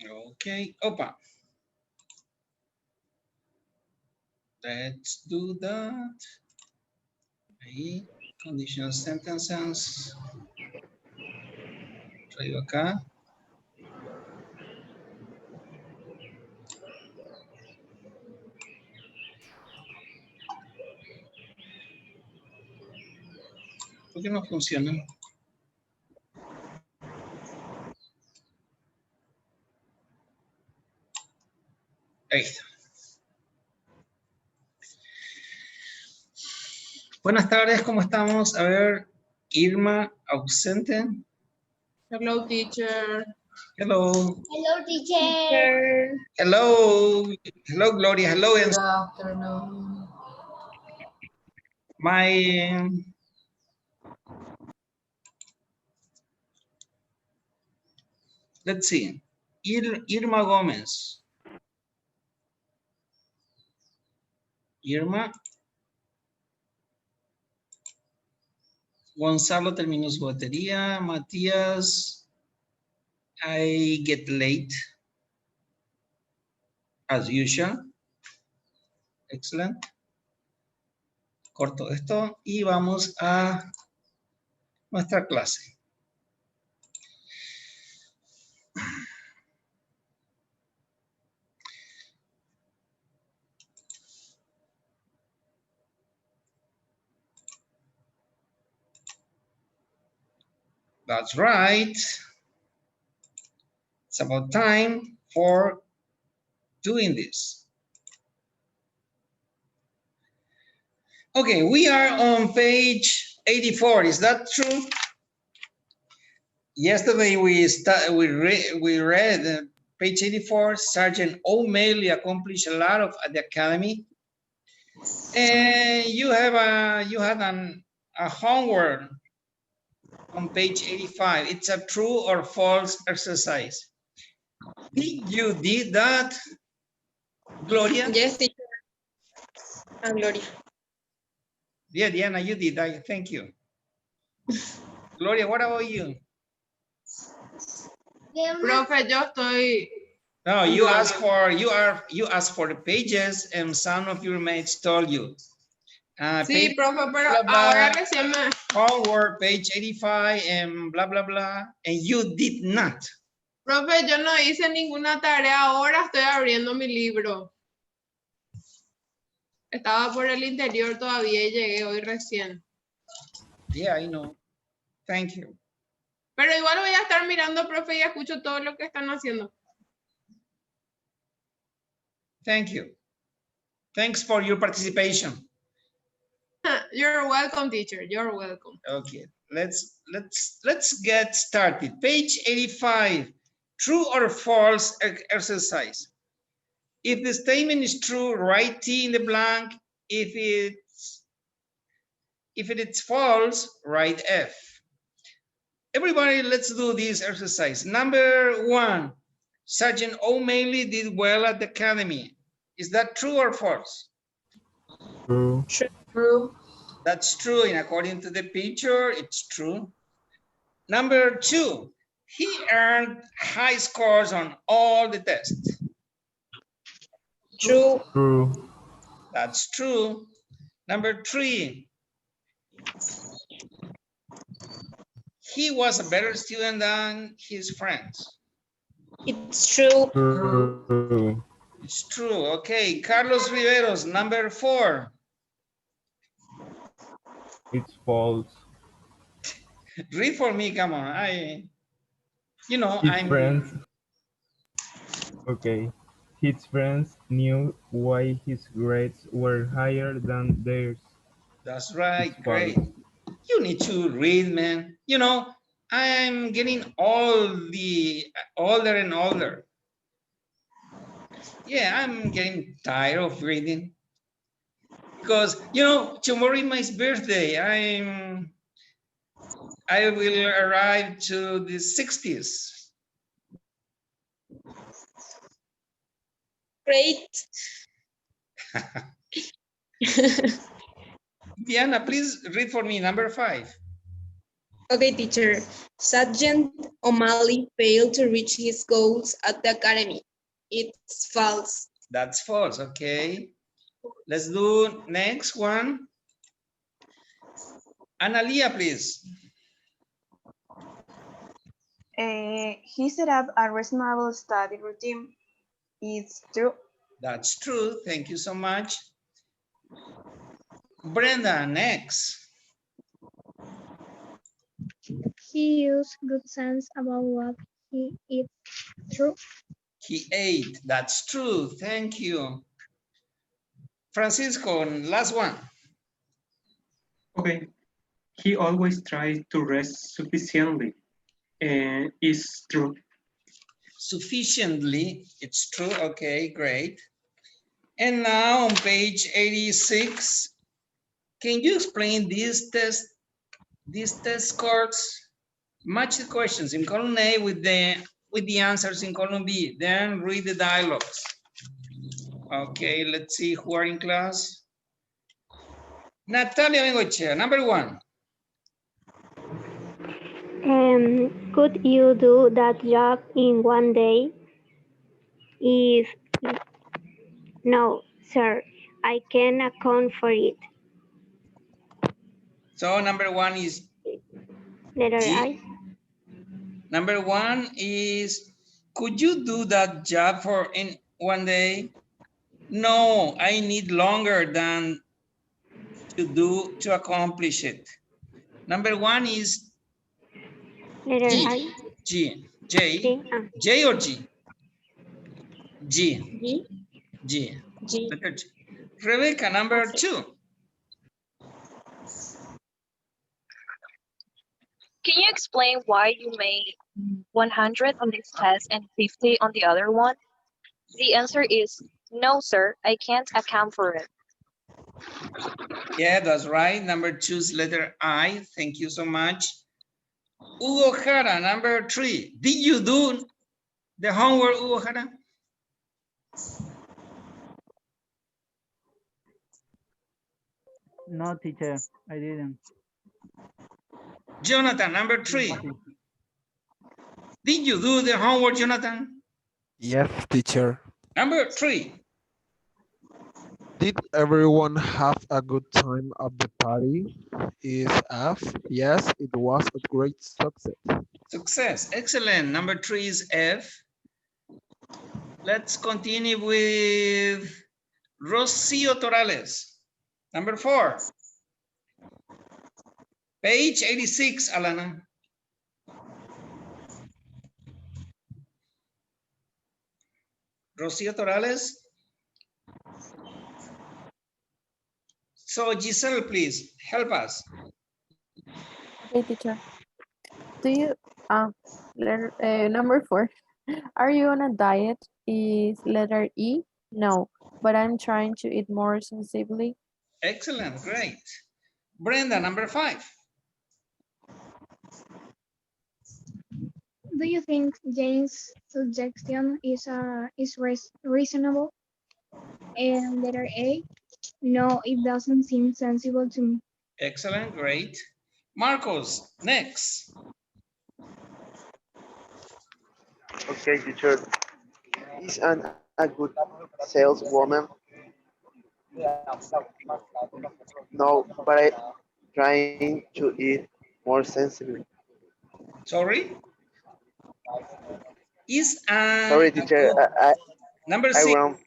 Okay, opa. Let's do that. Ahí, conditional sentences. Traigo acá. ¿Por qué no funciona? Ahí está. Buenas tardes, ¿cómo estamos? A ver, Irma, ausente. Hello, teacher. Hello. Hello, teacher. Hello. Hello, Gloria. Hello. Good afternoon. My let's see. Irma Gómez. Irma. Gonzalo terminó su batería. Matías. I get late. As usual. Excellent. Corto esto y vamos a nuestra clase. That's right. It's about time for doing this. Okay, we are on page 84. Is that true? Yesterday we read page 84. Sergeant O'Malley accomplished a lot at the academy, and you had a homework on page 85. It's a true or false exercise. Did you did that, Gloria? Yes, teacher. I'm Gloria. Yeah, Diana, you did that. Thank you. Gloria, what about you? Profe, yo estoy. No, you asked for the pages, and some of your mates told you. Sí, Page, profe, pero blah, blah, ahora recién me. homework, page 85, and blah, blah, blah, and you did not. Profe, yo no hice ninguna tarea. Ahora estoy abriendo mi libro. Estaba por el interior todavía y llegué hoy recién. Yeah, I know. Thank you. Pero igual voy a estar mirando, profe, y escucho todo lo que están haciendo. Thank you. Thanks for your participation. You're welcome, teacher. You're welcome. Okay, let's get started. Page 85, true or false exercise. If the statement is true, write T in the blank. If it's false, write F. Everybody, let's do this exercise. Number 1, Sergeant O'Malley did well at the academy. Is that true or false? True. True. That's true, and according to the picture, it's true. Number 2, he earned high scores on all the tests. True. True. That's true. Number 3, he was a better student than his friends. It's true. True. It's true. Okay, Carlos Riveros, number 4. It's false. Read for me, come on. His I'm friends. Okay. His friends knew why his grades were higher than theirs. That's right. It's Great. false. You need to read, man. I'm getting older and older. Yeah, I'm getting tired of reading because tomorrow is my birthday. I will arrive to the 60s. Great. Diana, please read for me number 5. Okay, teacher. Sergeant O'Malley failed to reach his goals at the academy. It's false. That's false, okay. Let's do next one. Analia, please. He set up a reasonable study routine. It's true. That's true. Thank you so much. Brenda, next. He used good sense about what he eats. True. He ate. That's true. Thank you. Francisco, last one. Okay. He always tries to rest sufficiently. Is true. Sufficiently. It's true. Okay, great. And now on page 86, can you explain these test scores? Match the questions in column A with the answers in column B. Then read the dialogues. Okay, let's see who are in class. Natalia Bengochea, number 1. Could you do that job in one day? If no, sir, I can account for it. So number 1 is Letter G. I. Number 1 is, could you do that job in one day? No, I need longer than to accomplish it. Number 1 is Letter G. I. G. J. G. J or G? G. G. G. G. Letter G. Rebecca, number 2. Can you explain why you made 100 on this test and 50 on the other one? The answer is no, sir. I can't account for it. Yeah, that's right. Number 2 is letter I. Thank you so much. Hugo Jara, number 3. Did you do the homework, Hugo Jara? No, teacher, I didn't. Jonathan, number 3. Did you do the homework, Jonathan? Yes, teacher. Number 3. Did everyone have a good time at the party? Is F? Yes, it was a great success. Success. Excellent. Number 3 is F. Let's continue with Rocio Torales. Number 4. Page 86, Alana. Rocio Torales. So Giselle, please help us. Okay, teacher. Do you, number 4, are you on a diet? Is letter E? No, but I'm trying to eat more sensibly. Excellent, great. Brenda, number 5. Do you think Jane's suggestion is reasonable? And letter A. No, it doesn't seem sensible to me. Excellent, great. Marcos, next. Okay, teacher. Is a good saleswoman? No, but I trying to eat more sensibly. Sorry? Is Sorry, teacher. number I 6. wrong.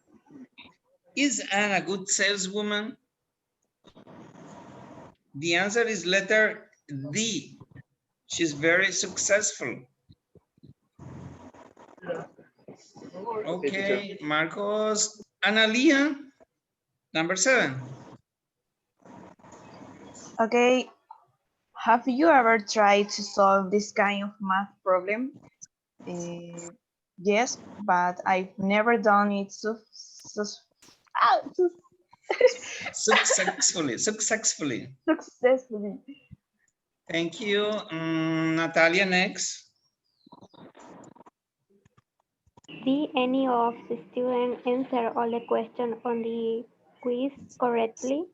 Is Anne a good saleswoman? The answer is letter D. She's very successful. Okay, Marcos. Analia, number 7. Okay. Have you ever tried to solve this kind of math problem? Yes, but I've never done it Successfully. successfully. Thank you. Natalia, next. Did any of the students answer all the questions on the quiz correctly?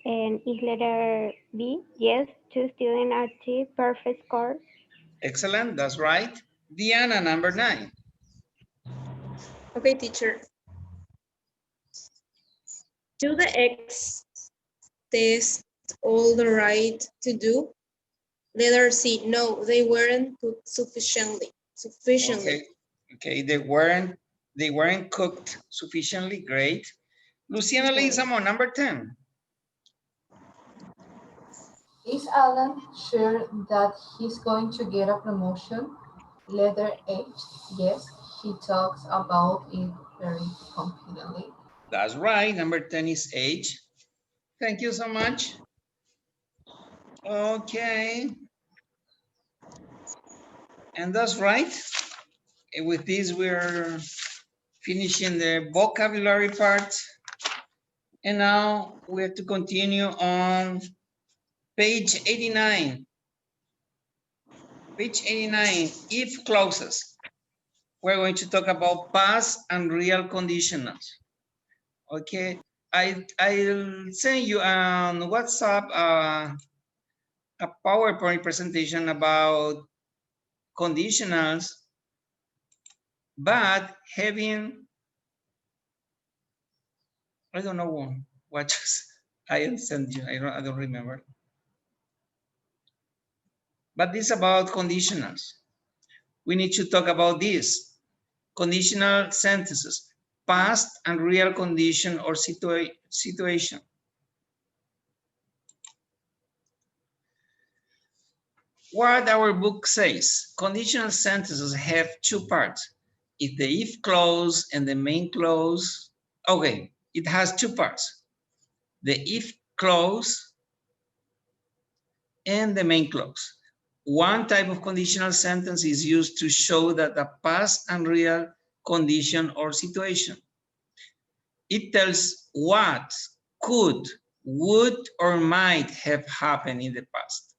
And is letter B? Yes, 2 students achieved perfect score. Excellent, that's right. Diana, number 9. Okay, teacher. Do the X test all the right to do? Letter C, no, they weren't cooked sufficiently. Okay, they weren't cooked sufficiently. Great. Luciana Leguizamo, number 10. Is Alan sure that he's going to get a promotion? Letter H, yes, he talks about it very confidently. That's right, number 10 is H. Thank you so much. Okay. And that's right. And with this, we're finishing the vocabulary part. And now we have to continue on page 89. Page 89, if clauses. We're going to talk about past and real conditionals. Okay, I'll send you on WhatsApp a PowerPoint presentation about conditionals, but having, I don't know what I'll send you. I don't remember. But this is about conditionals. We need to talk about this. Conditional sentences, past and real condition or situation. What our book says, conditional sentences have two parts. If the if clause and the main clause, okay, it has two parts. The if clause and the main clause. One type of conditional sentence is used to show that a past and real condition or situation. It tells what could, would, or might have happened in the past.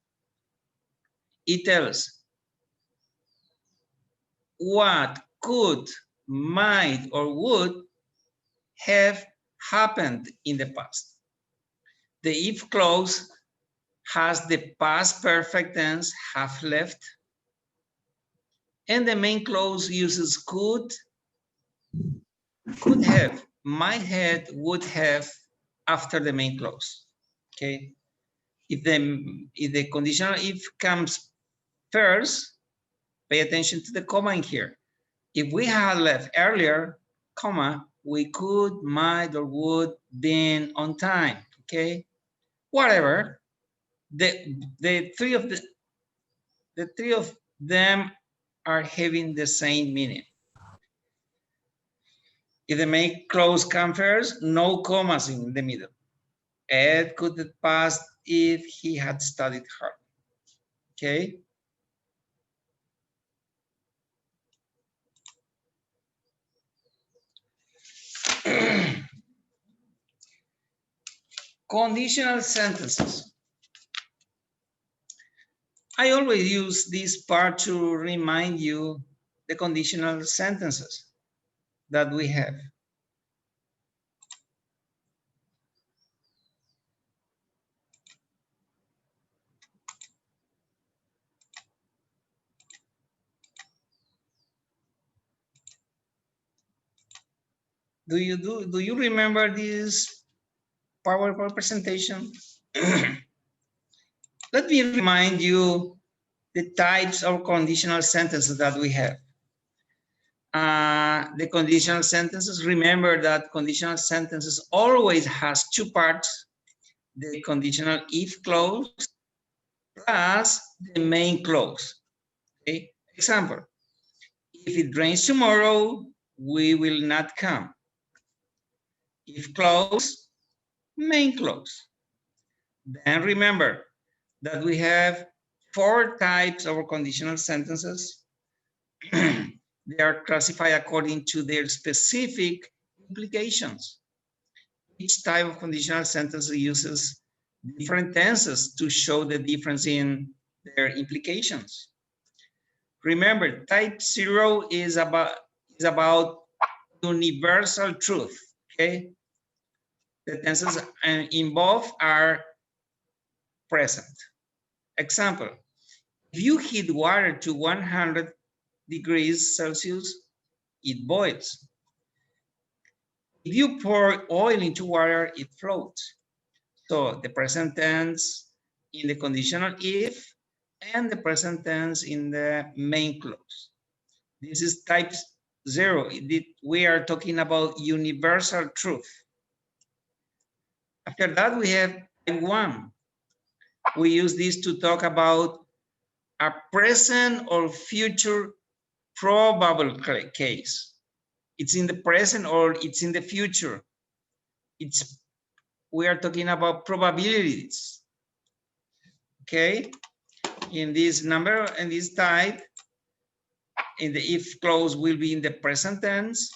It tells what could, might, or would have happened in the past. The if clause has the past perfect tense, have left, and the main clause uses could have, might have, would have after the main clause. Okay. If the conditional if comes first, pay attention to the comma in here. If we had left earlier, comma, we could, might, or would been on time. Okay. Whatever. The three of them are having the same meaning. If the main clause comes first, no commas in the middle. Ed could have passed if he had studied hard. Okay. Conditional sentences. I always use this part to remind you the conditional sentences that we have. Do you remember this PowerPoint presentation? Let me remind you the types of conditional sentences that we have. The conditional sentences, remember that conditional sentences always has two parts, the conditional if clause plus the main clause. Okay, example, if it rains tomorrow, we will not come. If clause, main clause. Then remember that we have 4 types of conditional sentences. They are classified according to their specific implications. Each type of conditional sentence uses different tenses to show the difference in their implications. Remember, type 0 is about universal truth, okay? The tenses involved are present. Example, If you heat water to 100 degrees Celsius, it boils. If you pour oil into water, it floats. So the present tense in the conditional if and the present tense in the main clause. This is type 0. We are talking about universal truth. After that, we have type 1. We use this to talk about a present or future probable case. It's in the present or it's in the future. We are talking about probabilities. Okay, in this number and this type, in the if clause will be in the present tense,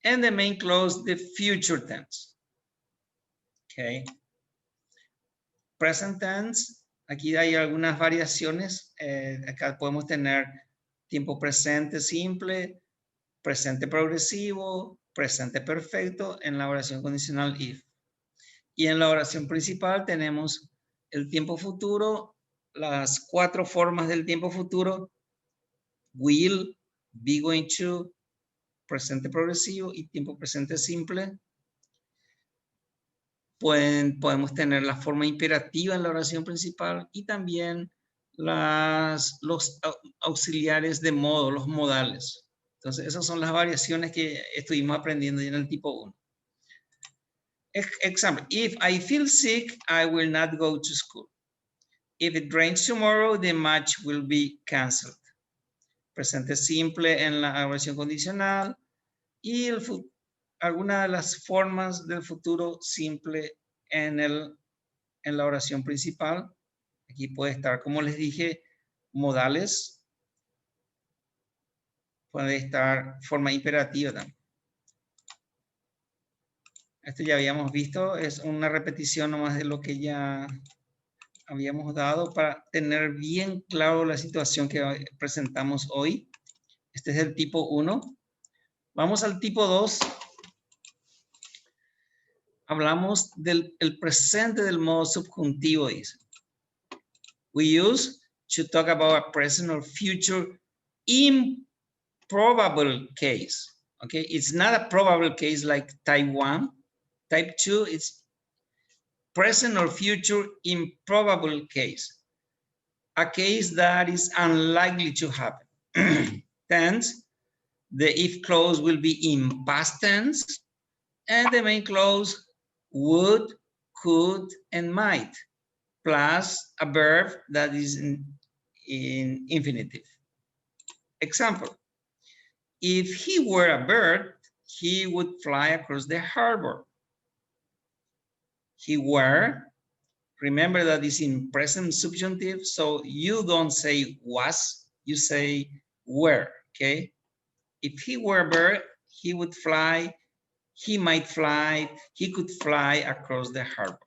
and the main clause the future tense. Okay. Present tense, aquí hay algunas variaciones. Acá podemos tener tiempo presente simple, presente progresivo, presente perfecto en la oración condicional if. Y en la oración principal tenemos el tiempo futuro, las 4 formas del tiempo futuro: will, be going to, presente progresivo y tiempo presente simple. Podemos tener la forma imperativa en la oración principal y también los auxiliares de modo, los modales. Entonces, esas son las variaciones que estuvimos aprendiendo en el tipo 1. Example, if I feel sick, I will not go to school. If it rains tomorrow, the match will be canceled. Presente simple en la oración condicional y algunas de las formas del futuro simple en la oración principal. Aquí puede estar, como les dije, modales. Puede estar forma imperativa también. Esto ya habíamos visto, es una repetición nomás de lo que ya habíamos dado para tener bien claro la situación que presentamos hoy. Este es el tipo 1. Vamos al tipo 2. Hablamos del presente del modo subjuntivo, dice. We use to talk about a present or future improbable case. Okay, it's not a probable case like type 1. Type 2 is present or future improbable case. A case that is unlikely to happen. Tense, the if clause will be in past tense, and the main clause would, could, and might, plus a verb that is in infinitive. Example, if he were a bird, he would fly across the harbor. He were, remember that is in present subjunctive, so you don't say was, you say were, okay? If he were a bird, he would fly, he might fly, he could fly across the harbor.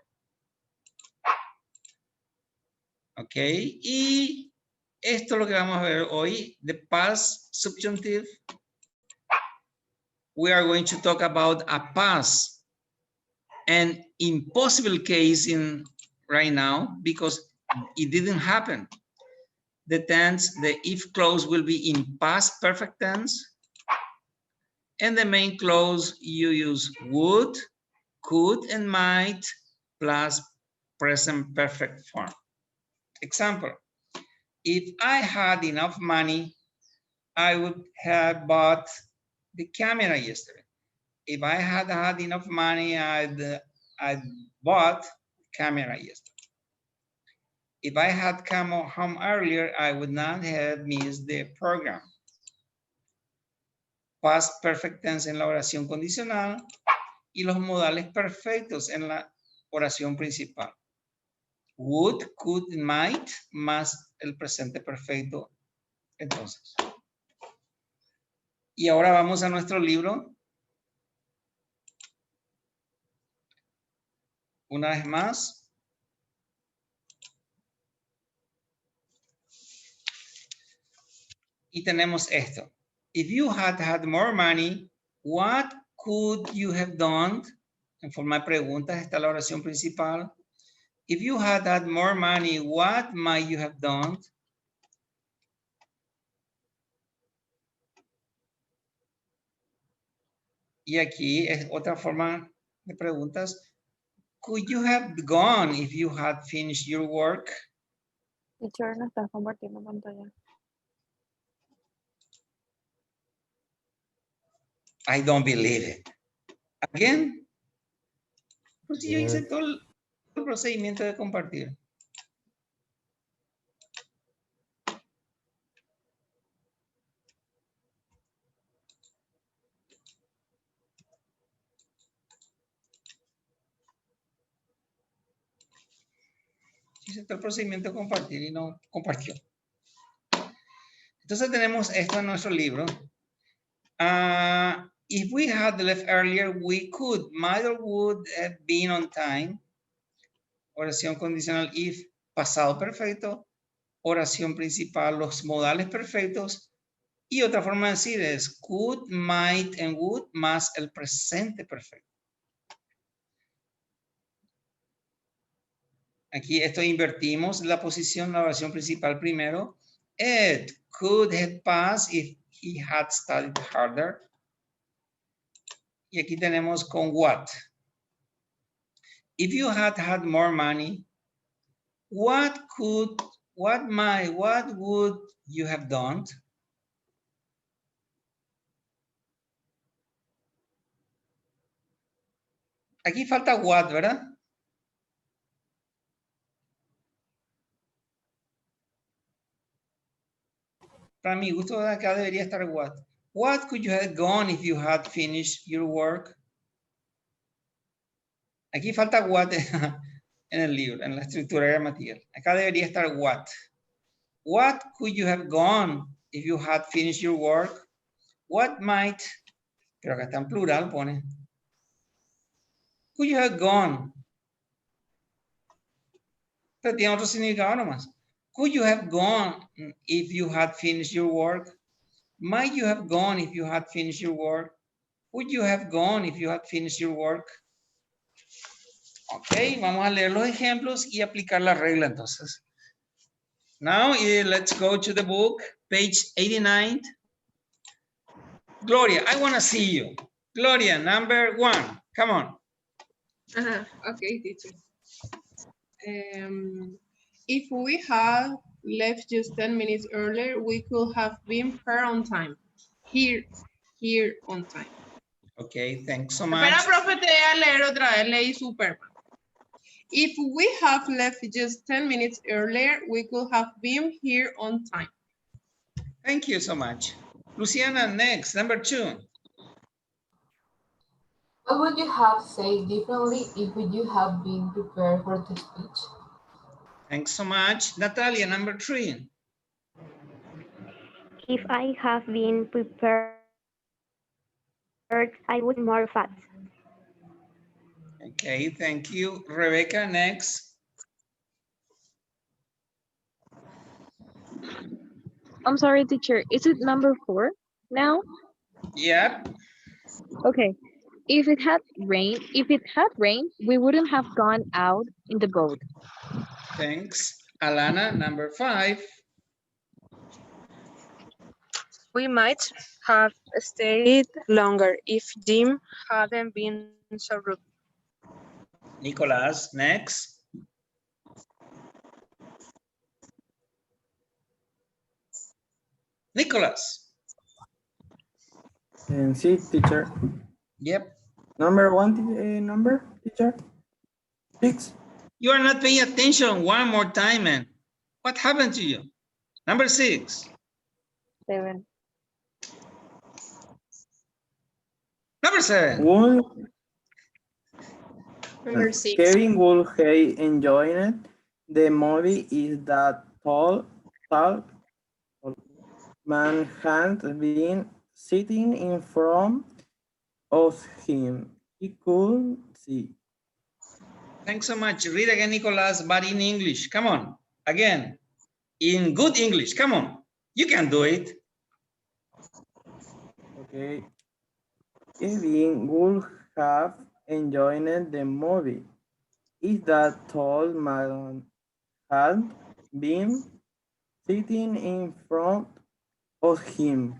Okay, y esto es lo que vamos a ver hoy, the past subjunctive. We are going to talk about a past and impossible case in right now because it didn't happen. The tense, the if clause will be in past perfect tense. And the main clause you use would, could, and might plus present perfect form. Example, if I had enough money, I would have bought the camera yesterday. If I had had enough money, I'd bought the camera yesterday. If I had come home earlier, I would not have missed the program. Past perfect tense en la oración condicional y los modales perfectos en la oración principal. Would, could, might, más el presente perfecto. Entonces. Y ahora vamos a nuestro libro. Una vez más. Y tenemos esto. If you had had more money, what could you have done? En forma de preguntas está la oración principal. If you had had more money, what might you have done? Y aquí es otra forma de preguntas. Could you have gone if you had finished your work? Teacher, no estás compartiendo pantalla. I don't believe it. Again. Pues yo hice todo el procedimiento de compartir. Hice todo el procedimiento de compartir y no compartió. Entonces tenemos esto en nuestro libro. If we had left earlier, we could. Might or would have been on time. Oración condicional if, pasado perfecto. Oración principal, los modales perfectos. Y otra forma de decir es could, might, and would más el presente perfecto. Aquí esto invertimos la posición, la oración principal primero. Ed could have passed if he had studied harder. Y aquí tenemos con what. If you had had more money, what would you have done? Aquí falta what, ¿verdad? Para mi gusto, acá debería estar what. What could you have gone if you had finished your work? Aquí falta what en el libro, en la estructura gramatical. Acá debería estar what. What could you have gone if you had finished your work? What might, pero acá está en plural, pone. Could you have gone? Pero tiene otro significado nomás. Could you have gone if you had finished your work? Might you have gone if you had finished your work? Would you have gone if you had finished your work? Ok, vamos a leer los ejemplos y aplicar la regla entonces. Now, let's go to the book, page 89. Gloria, I want to see you. Gloria, number 1. Come on. Okay, teacher. If we had left just 10 minutes earlier, we could have been here on time. Here on time. Okay, thanks so much. Espera, profe, te voy a leer otra vez. Leí Superman. If we have left just 10 minutes earlier, we could have been here on time. Thank you so much. Luciana, next, number 2. What would you have said differently if you have been prepared for the speech? Thanks so much. Natalia, number 3. If I have been prepared, I would more fast. Okay, thank you. Rebecca, next. I'm sorry, teacher. Is it number 4 now? Yep. Okay. If it had rained, we wouldn't have gone out in the boat. Thanks. Alana, number 5. We might have stayed longer if Jim hadn't been so rude. Nicolas, next. Nicolas. Sí, teacher. Yep. Number 1, number, teacher. 6. You are not paying attention. One more time, man. What happened to you? Number 6. 7. Number 7. Number 6. Kevin would have enjoyed the movie if that tall man had been sitting in front of him. He could see. Thanks so much. Read again, Nicolas, but in English. Come on. Again. In good English. Come on. You can do it. Okay. Kevin would have enjoyed the movie if that tall man had been sitting in front of him.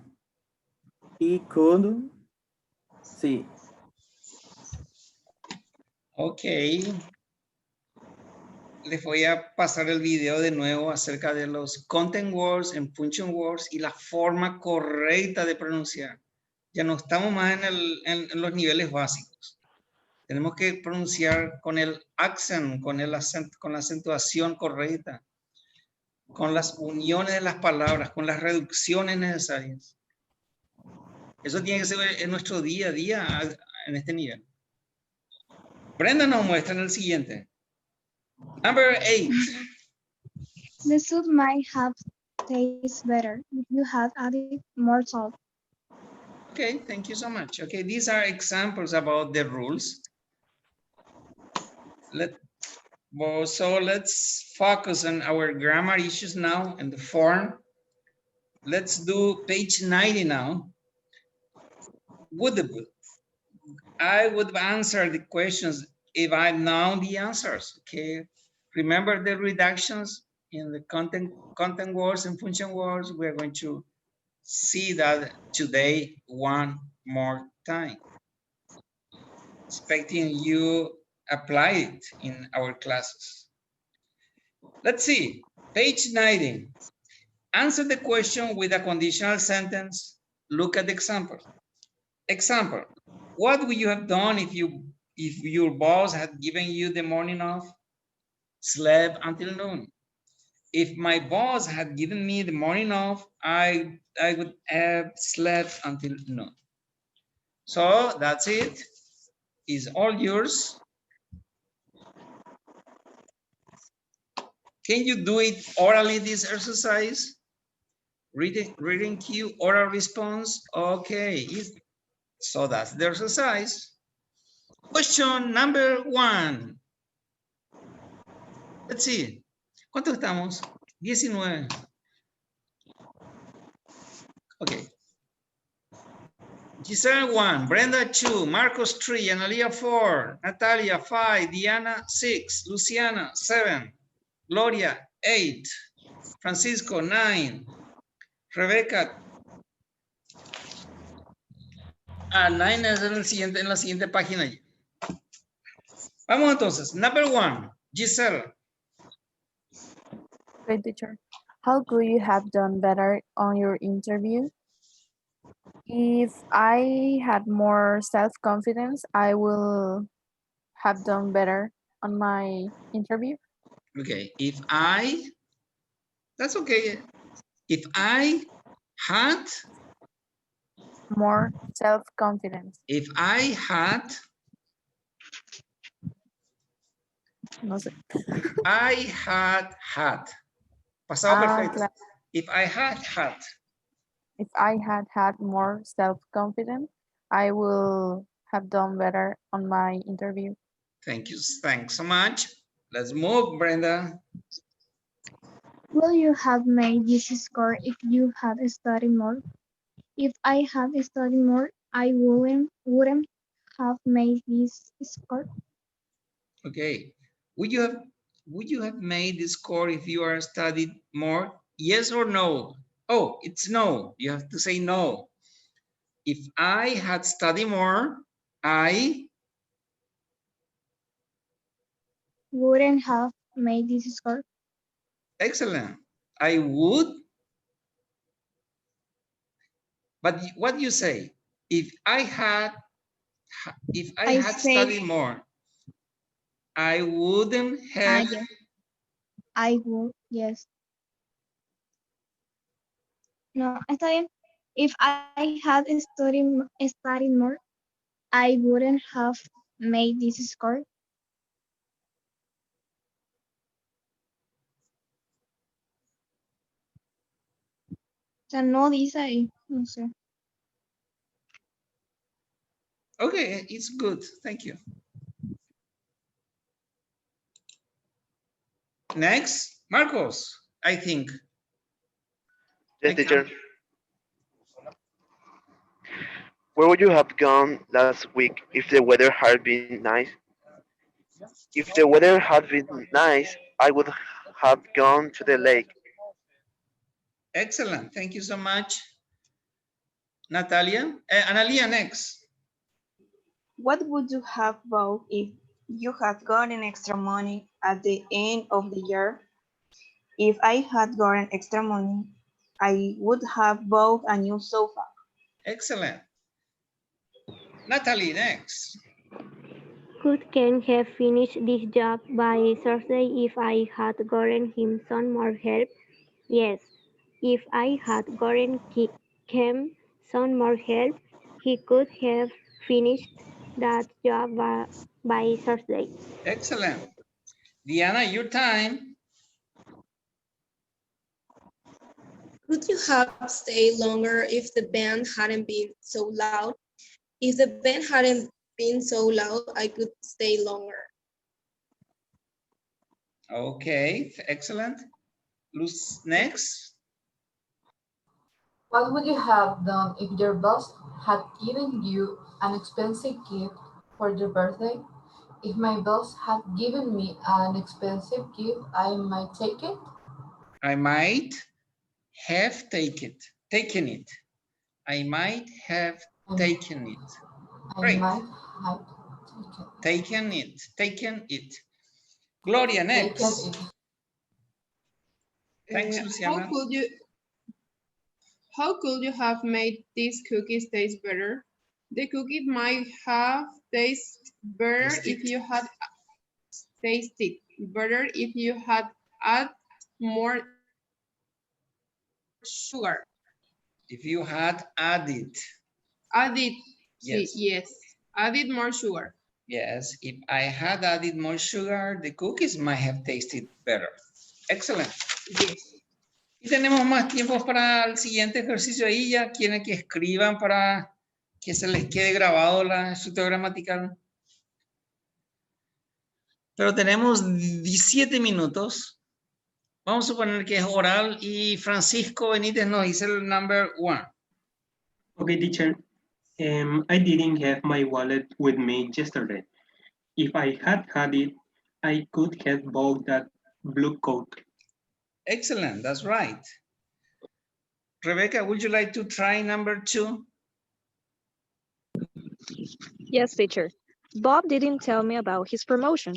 He could Sí. Ok. Les voy a pasar el video de nuevo acerca de los content words and function words y la forma correcta de pronunciar. Ya no estamos más en los niveles básicos. Tenemos que pronunciar con el accent, con el acento, con la acentuación correcta, con las uniones de las palabras, con las reducciones necesarias. Eso tiene que ser en nuestro día a día en este nivel. Brenda nos muestra en el siguiente. Number 8. The soup might have tasted better if you had added more salt. Okay, thank you so much. Okay, these are examples about the rules. So let's focus on our grammar issues now and the form. Let's do page 90 now. I would answer the questions if I know the answers, okay? Remember the reductions in the content words and function words. We're going to see that today one more time. Expecting you apply it in our classes. Let's see, page 90. Answer the question with a conditional sentence. Look at the example. Example, what would you have done if your boss had given you the morning off? Slept until noon. If my boss had given me the morning off, I would have slept until noon. So that's it. It's all yours. Can you do it orally, this exercise? Reading cue, oral response. Okay, so that's the exercise. Question number 1. Let's see. ¿Cuántos estamos? 19. Okay. Giselle 1, Brenda 2, Marcos 3, Analia 4, Natalia 5, Diana 6, Luciana 7, Gloria 8, Francisco 9, Rebecca 9 es en la siguiente página. Vamos entonces. Number 1, Giselle. Okay, teacher. How could you have done better on your interview? If I had more self-confidence, I will have done better on my interview. Okay, that's okay. If I had more self-confidence. If I had No sé. I had. Pasado perfecto. Claro. If I had. If I had more self-confidence, I will have done better on my interview. Thank you. Thanks so much. Let's move, Brenda. Will you have made this score if you had studied more? If I had studied more, I wouldn't have made this score. Okay. Would you have made the score if you are studied more? Yes or no? Oh, it's no. You have to say no. If I had studied more, I wouldn't have made this score. Excellent. I would. But what do you say? If I had studied more, I wouldn't have. Yes. I would, yes. No, está bien. If I had studied more, I wouldn't have made this score. O sea, no dice ahí, no sé. Okay, it's good. Thank you. Next, Marcos, I think. Yes, teacher. Where would you have gone last week if the weather had been nice? If the weather had been nice, I would have gone to the lake. Excellent. Thank you so much. Natalia. Analia next. What would you have bought if you had gotten extra money at the end of the year? If I had gotten extra money, I would have bought a new sofa. Excellent. Natalie, next. Could Ken have finished this job by Thursday if I had gotten him some more help? Yes. If I had gotten Ken some more help, he could have finished that job by Thursday. Excellent. Diana, your time. Could you have stayed longer if the band hadn't been so loud? If the band hadn't been so loud, I could stay longer. Okay, excellent. Luz, next. What would you have done if your boss had given you an expensive gift for your birthday? If my boss had given me an expensive gift, I might take it. I might have taken it. I might have taken it. Great. Might have taken it. Gloria, next. Thanks, Luciana. How could you have made these cookies taste better? The cookies might have tasted better if you had tasted better if you had added more sugar. If you had added. Added, yes. Yes, added more sugar. Yes, if I had added more sugar, the cookies might have tasted better. Excellent. Yes. Y tenemos más tiempo para el siguiente ejercicio ahí. Ya quieren que escriban para que se les quede grabado la estructura gramatical. Pero tenemos 17 minutos. Vamos a suponer que es oral y Francisco Benítez nos dice el number 1. Okay, teacher. I didn't have my wallet with me yesterday. If I had had it, I could have bought that blue coat. Excellent, that's right. Rebecca, would you like to try number 2? Yes, teacher. Bob didn't tell me about his promotion.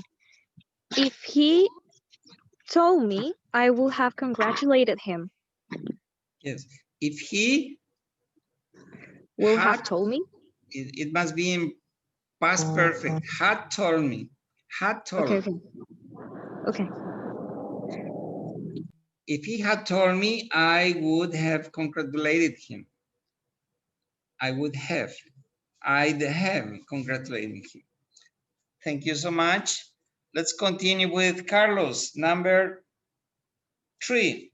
If he told me, I would have congratulated him. Yes, if he will have told me. It must be in past perfect. Had told me. Had told me. Okay. If he had told me, I would have congratulated him. I'd have congratulated him. Thank you so much. Let's continue with Carlos, number 3.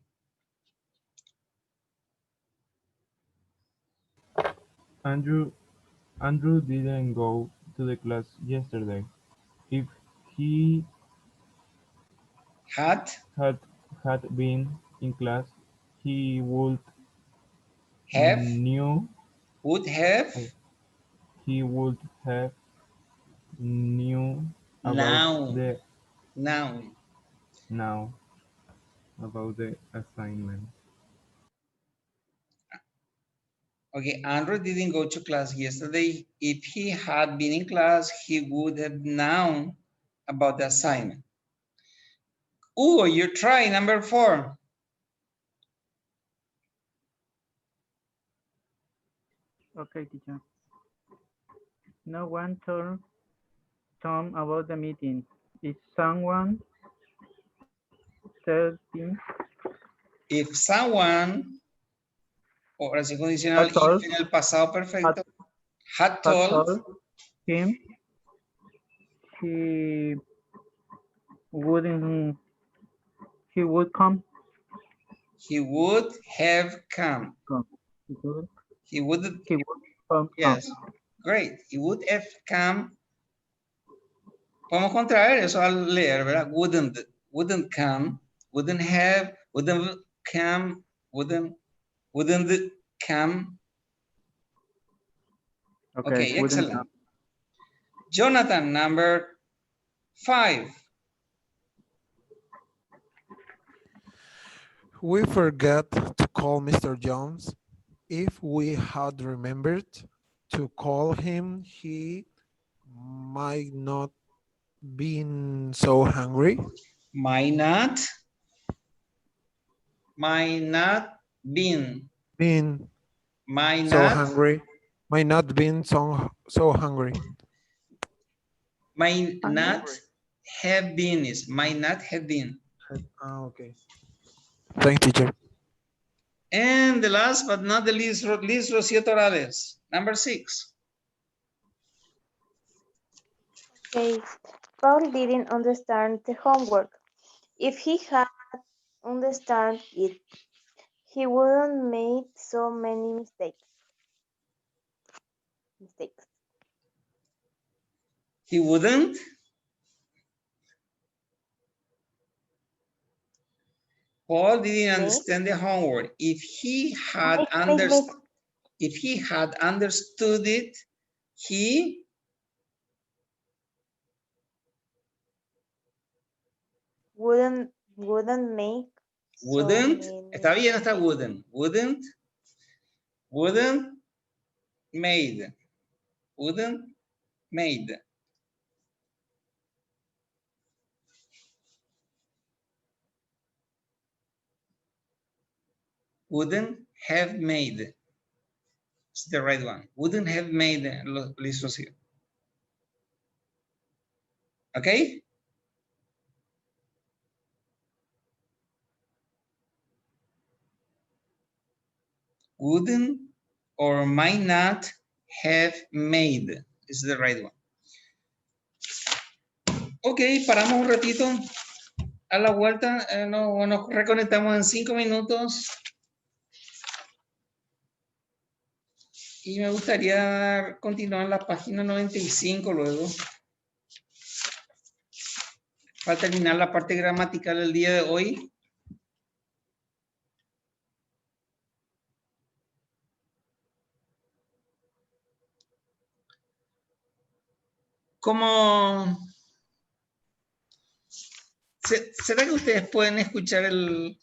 Andrew didn't go to the class yesterday. If he had been in class, he would have knew about about the assignment. Okay, Andrew didn't go to class yesterday. If he had been in class, he would have known about the assignment. Hugo, you try number 4. Okay, teacher. No one told Tom about the meeting. Is someone tell him? If someone, oración condicional if en el pasado perfecto, had told him, he would come. He would have come. He would come. Yes, great. He would have come. Podemos contraer eso al leer, ¿verdad? Wouldn't come, wouldn't have, wouldn't come, wouldn't come. Okay, excellent. Come. Jonathan, number 5. We forgot to call Mr. Jones. If we had remembered to call him, he might not been so hungry. Might not been. Been Might so not. hungry. Might not been so hungry. Might not have been is might not have been. Okay. Thank you, teacher. And the last but not the least, Rocío Torales, number 6. Okay. Paul didn't understand the homework. If he had understood it, he wouldn't make so many mistakes. He wouldn't. Paul didn't understand the homework. If he had understood it, he wouldn't make wouldn't. so many Está bien, está wouldn't. Wouldn't made. Wouldn't made. Wouldn't have made. It's the right one. Wouldn't have made, Luis Rocio. Okay? Wouldn't or might not have made. Is the right one. Ok, paramos un ratito. A la vuelta nos reconectamos en 5 minutos. Y me gustaría continuar en la página 95 luego. Para terminar la parte gramatical del día de hoy. ¿Cómo? ¿Será que ustedes pueden escuchar el...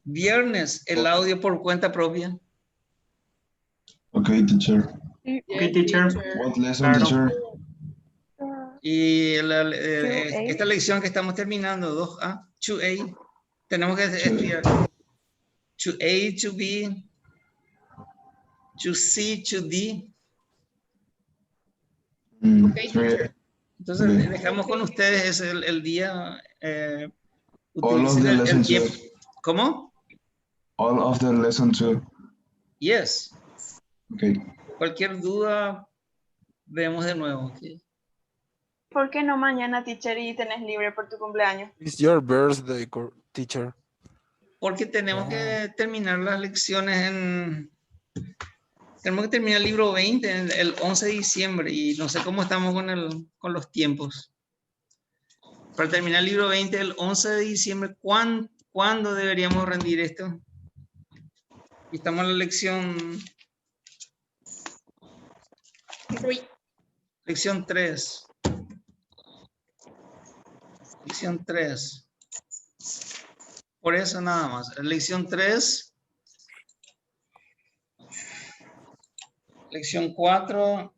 viernes el audio por cuenta propia? Okay, teacher. Okay, teacher. What lesson, teacher? Y esta lección que estamos terminando, 2A, 2A, tenemos que estudiar 2A, 2B, 2C, 2D. Okay, teacher. Entonces dejamos con ustedes el día. All of the lesson tiempo. 2. ¿Cómo? All of the lesson 2. Yes. Okay. Cualquier duda, vemos de nuevo. Okay. ¿Por qué no mañana, teacher, y tenés libre por tu cumpleaños? It's your birthday, teacher. Porque tenemos que terminar las lecciones tenemos que terminar el libro 20 el 11 de diciembre y no sé cómo estamos con los tiempos. Para terminar el libro 20 el 11 de diciembre, ¿cuándo deberíamos rendir esto? Y estamos en la lección 3. Lección 3. Por eso nada más. Lección 3. Lección 4.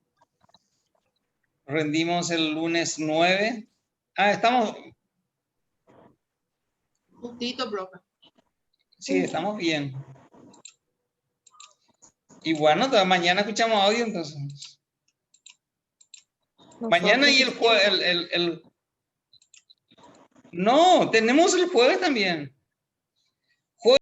Rendimos el lunes 9. Estamos. Justito, profe. Sí, estamos bien. Y bueno, mañana escuchamos audio entonces. Mañana y el jueves. No, tenemos el jueves también.